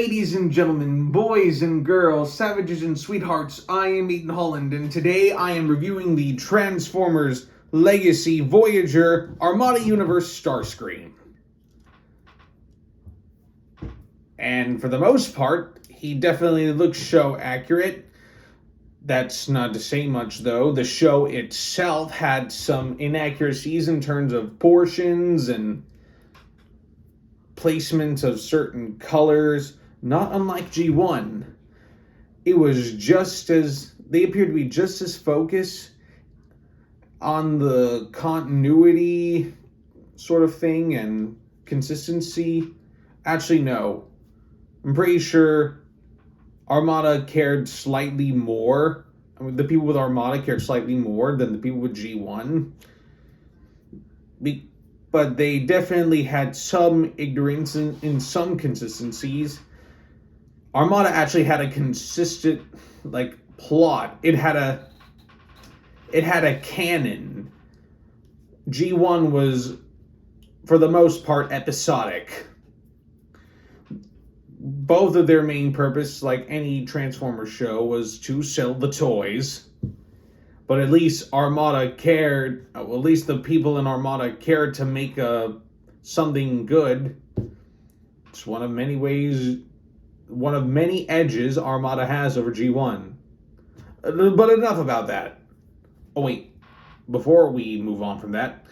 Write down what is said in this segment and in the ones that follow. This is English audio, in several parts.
Ladies and gentlemen, boys and girls, savages and sweethearts, I am Ethan Holland, and today I am reviewing the Transformers Legacy Voyager Armada Universe Starscream. And for the most part, he definitely looks show accurate. That's not to say much, though. The show itself had some inaccuracies in terms of portions and placement of certain colors, not unlike G1. It was they appeared to be just as focused on the continuity sort of thing and consistency. Actually, no. I'm pretty sure Armada cared slightly more. I mean, the people with Armada cared slightly more than the people with G1. But they definitely had some ignorance in some consistencies. Armada actually had a consistent, plot. It had a canon. G1 was, for the most part, episodic. Both of their main purpose, like any Transformers show, was to sell the toys. But at least Armada cared, at least the people in Armada cared to make something good. It's one of many edges Armada has over G1. But enough about that. Oh wait, before we move on from that,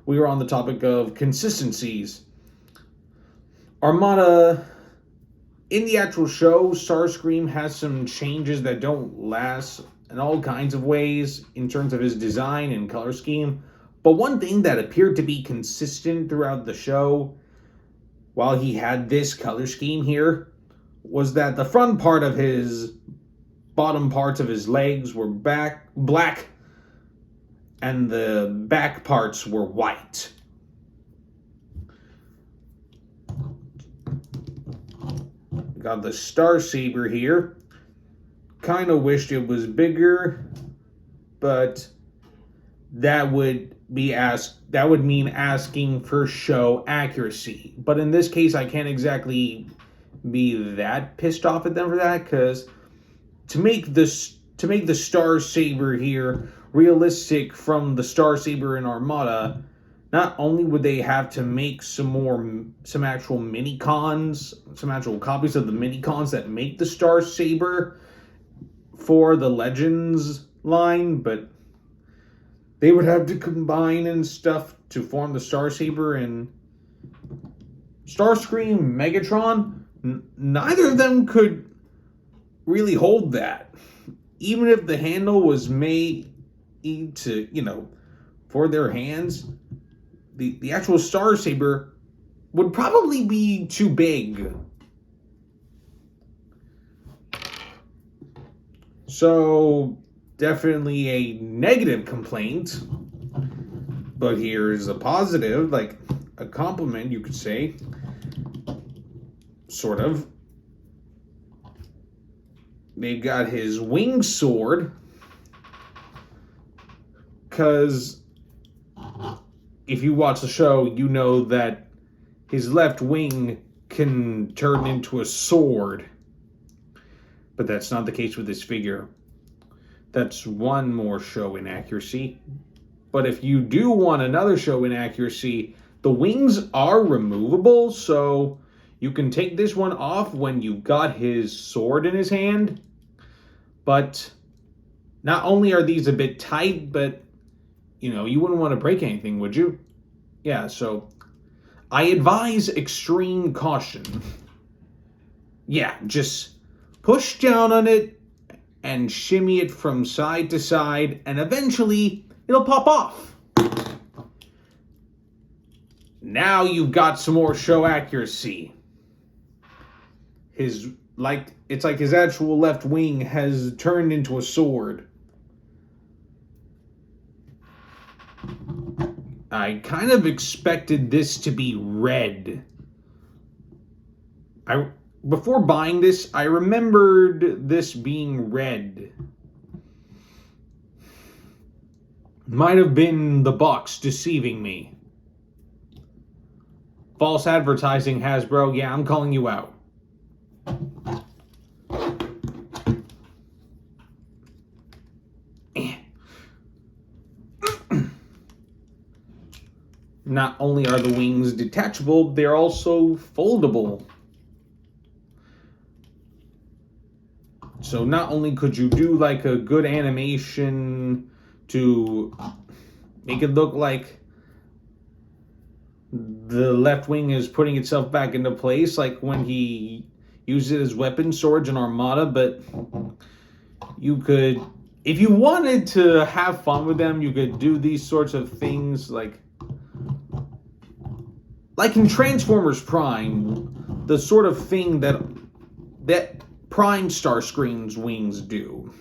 we were on the topic of consistencies. Armada, in the actual show, Starscream has some changes that don't last in all kinds of ways in terms of his design and color scheme. But one thing that appeared to be consistent throughout the show, while he had this color scheme here, was that the front part of his bottom parts of his legs were black and the back parts were white. Got the Star Saber here. Kind of wished it was bigger, but that would mean asking for show accuracy. But in this case, I can't exactly be that pissed off at them for that, because to make the Star Saber here realistic from the Star Saber in Armada, not only would they have to make some actual mini-cons, some actual copies of the mini-cons that make the Star Saber for the Legends line, but they would have to combine and stuff to form the Star Saber and Starscream, Megatron. Neither of them could really hold that. Even if the handle was made to, for their hands, the actual Star Saber would probably be too big. So, definitely a negative complaint. But here's a positive, like a compliment, you could say. Sort of. They've got his wing sword. Because if you watch the show, you know that his left wing can turn into a sword. But that's not the case with this figure. That's one more show inaccuracy. But if you do want another show inaccuracy, the wings are removable, so you can take this one off when you got his sword in his hand. But not only are these a bit tight, but you wouldn't want to break anything, would you? Yeah, so I advise extreme caution. Yeah, just push down on it and shimmy it from side to side, and eventually it'll pop off. Now you've got some more show accuracy. It's like his actual left wing has turned into a sword. I kind of expected this to be red. Before buying this, I remembered this being red. Might have been the box deceiving me. False advertising, Hasbro. Yeah, I'm calling you out. not only are the wings detachable, they're also foldable. So not only could you do like a good animation to make it look like the left wing is putting itself back into place, like when he used it as weapon storage in Armada, but you could, if you wanted to have fun with them, you could do these sorts of things like in Transformers Prime, the sort of thing that Prime Starscream's wings do.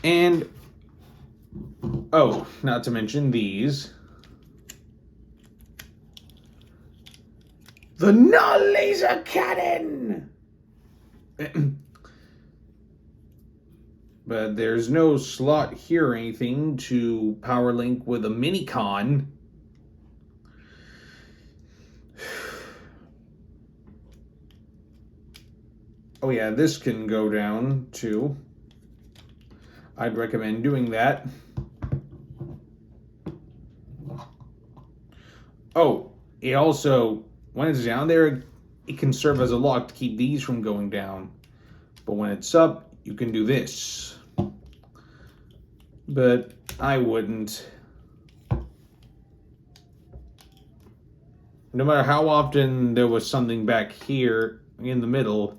And, oh, not to mention these. The null laser cannon! But there's no slot here or anything to power link with a mini-con. Oh yeah, this can go down too. I'd recommend doing that. Oh, it also, when it's down there, it can serve as a lock to keep these from going down. But when it's up, you can do this. But I wouldn't. No matter how often there was something back here in the middle,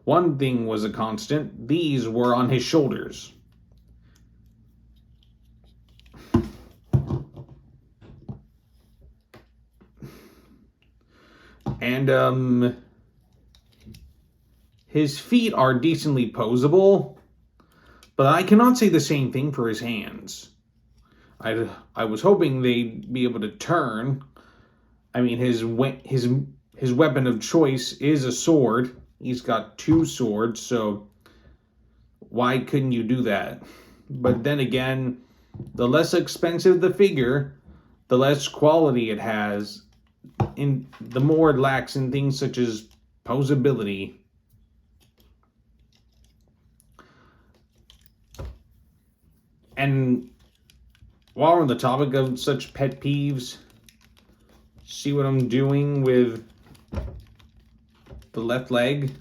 one thing was a constant. These were on his shoulders. And, his feet are decently posable, but I cannot say the same thing for his hands. I was hoping they'd be able to turn. I mean, his weapon of choice is a sword. He's got 2 swords, so why couldn't you do that? But then again, the less expensive the figure, the less quality it has, and the more it lacks in things such as posability. And while we're on the topic of such pet peeves, see what I'm doing with the left leg?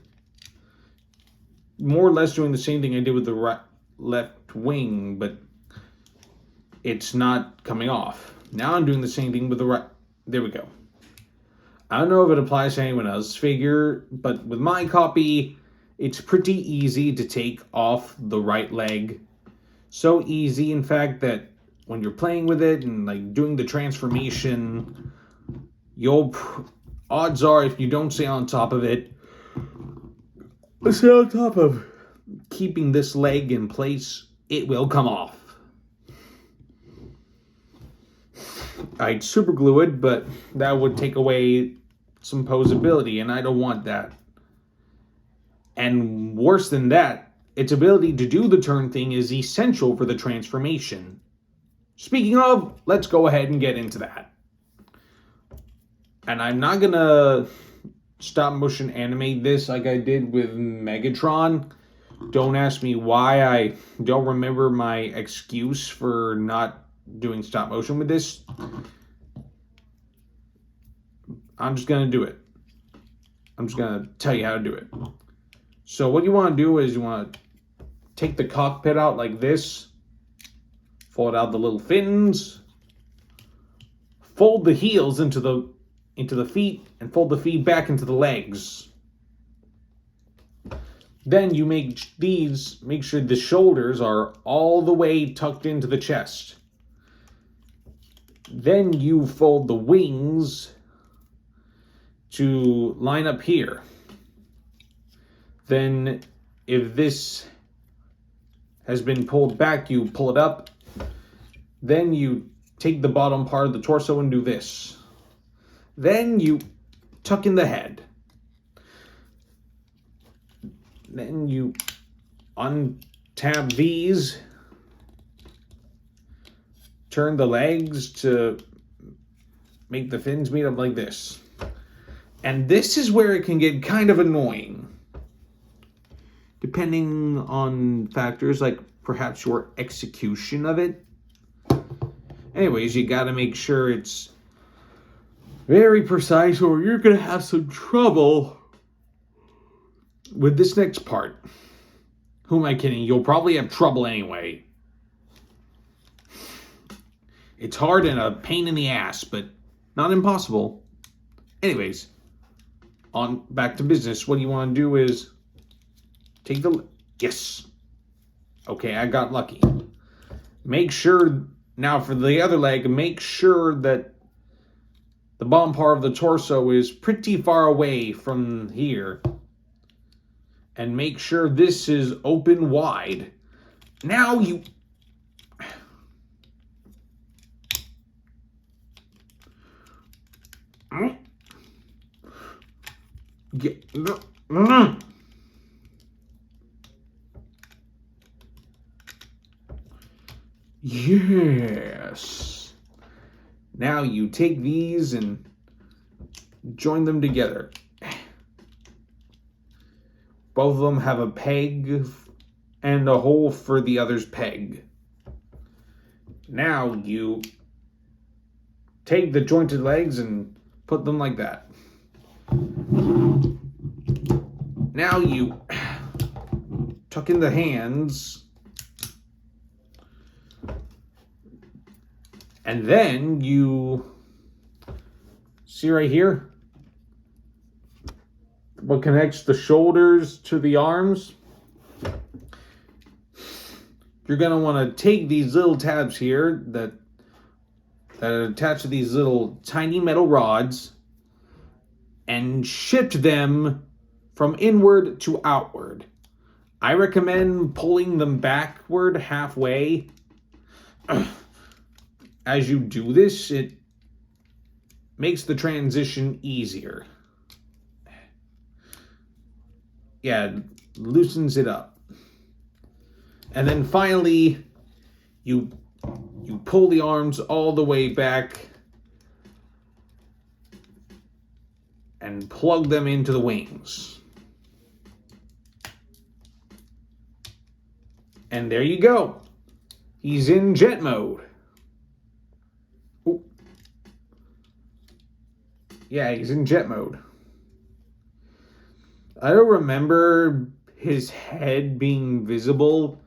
More or less doing the same thing I did with the left wing, but it's not coming off. Now I'm doing the same thing with the right. There we go. I don't know if it applies to anyone else's figure, but with my copy, it's pretty easy to take off the right leg. So easy, in fact, that when you're playing with it and like doing the transformation, odds are, if you don't stay on top of it, stay on top of keeping this leg in place, it will come off. I'd super glue it, but that would take away some posability, and I don't want that. And worse than that, its ability to do the turn thing is essential for the transformation. Speaking of, let's go ahead and get into that. And I'm not gonna stop motion animate this like I did with Megatron. Don't ask me why. I don't remember my excuse for not doing stop motion with this. I'm just gonna do it. I'm just gonna tell you how to do it. So what you want to do is you want to take the cockpit out like this, fold out the little fins, fold the heels into the feet, and fold the feet back into the legs. Then you make sure the shoulders are all the way tucked into the chest. Then you fold the wings to line up here. Then if this has been pulled back, you pull it up. Then you take the bottom part of the torso and do this. Then you tuck in the head. Then you untap these. Turn the legs to make the fins meet up like this. And this is where it can get kind of annoying. Depending on factors, like perhaps your execution of it. Anyways, you got to make sure it's very precise or you're going to have some trouble with this next part. Who am I kidding? You'll probably have trouble anyway. It's hard and a pain in the ass, but not impossible. Anyways, on back to business. What you want to do is take the... Yes. Okay, I got lucky. Make sure... Now for the other leg, make sure that the bottom part of the torso is pretty far away from here. And make sure this is open wide. Now you... Yes. Now you take these and join them together. Both of them have a peg and a hole for the other's peg. Now you take the jointed legs and put them like that. Now you tuck in the hands. And then you see right here what connects the shoulders to the arms. You're going to want to take these little tabs here that are attached to these little tiny metal rods and shift them from inward to outward. I recommend pulling them backward halfway. As you do this, it makes the transition easier. Yeah, it loosens it up. And then finally, you pull the arms all the way back and plug them into the wings. And there you go. He's in jet mode. Ooh. Yeah, he's in jet mode. I don't remember his head being visible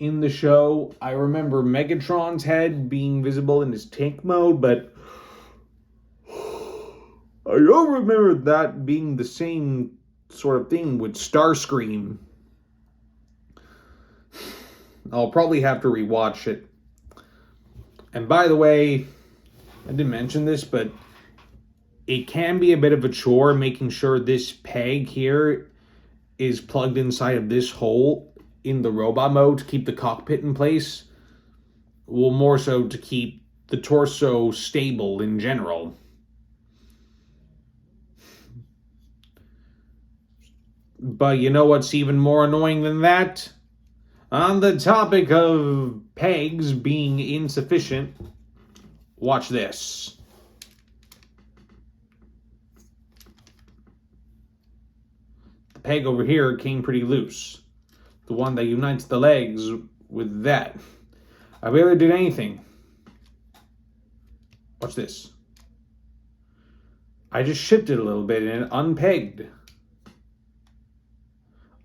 in the show. I remember Megatron's head being visible in his tank mode, but I don't remember that being the same sort of thing with Starscream. I'll probably have to rewatch it. And by the way, I didn't mention this, but it can be a bit of a chore making sure this peg here is plugged inside of this hole in the robot mode to keep the cockpit in place. Well, more so to keep the torso stable in general. But you know what's even more annoying than that? On the topic of pegs being insufficient, watch this. The peg over here came pretty loose. The one that unites the legs with that. I barely did anything. Watch this. I just shifted a little bit and it unpegged.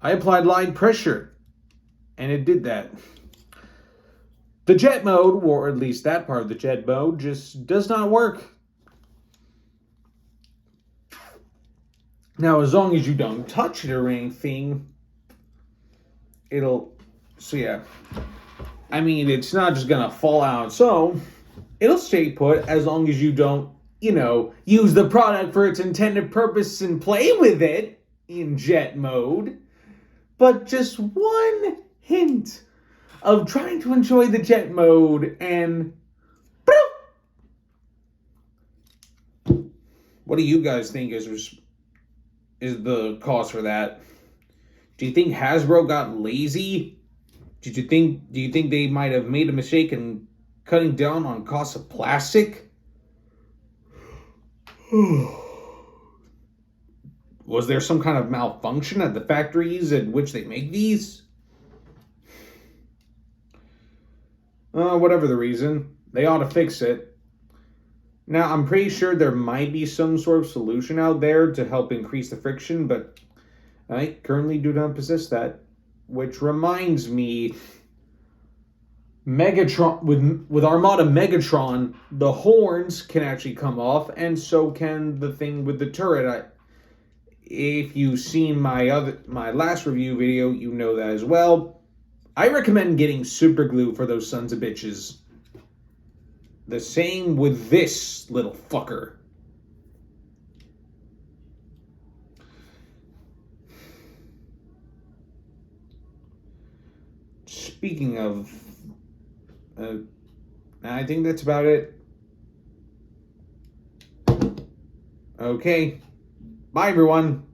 I applied line pressure and it did that. The jet mode, or at least that part of the jet mode, just does not work. Now, as long as you don't touch it or anything, it'll... So, yeah. I mean, it's not just gonna fall out. So, it'll stay put as long as you don't, use the product for its intended purpose and play with it in jet mode. But just one hint of trying to enjoy the jet mode and... What do you guys think is the cause for that? Do you think Hasbro got lazy? Do you think they might have made a mistake in cutting down on costs of plastic? Was there some kind of malfunction at the factories at which they make these? Whatever the reason, they ought to fix it. Now, I'm pretty sure there might be some sort of solution out there to help increase the friction, but I currently do not possess that. Which reminds me, Megatron, with Armada Megatron, the horns can actually come off, and so can the thing with the turret. If you've seen my last review video, you know that as well. I recommend getting super glue for those sons of bitches. The same with this little fucker. Speaking of, I think that's about it. Okay. Bye, everyone.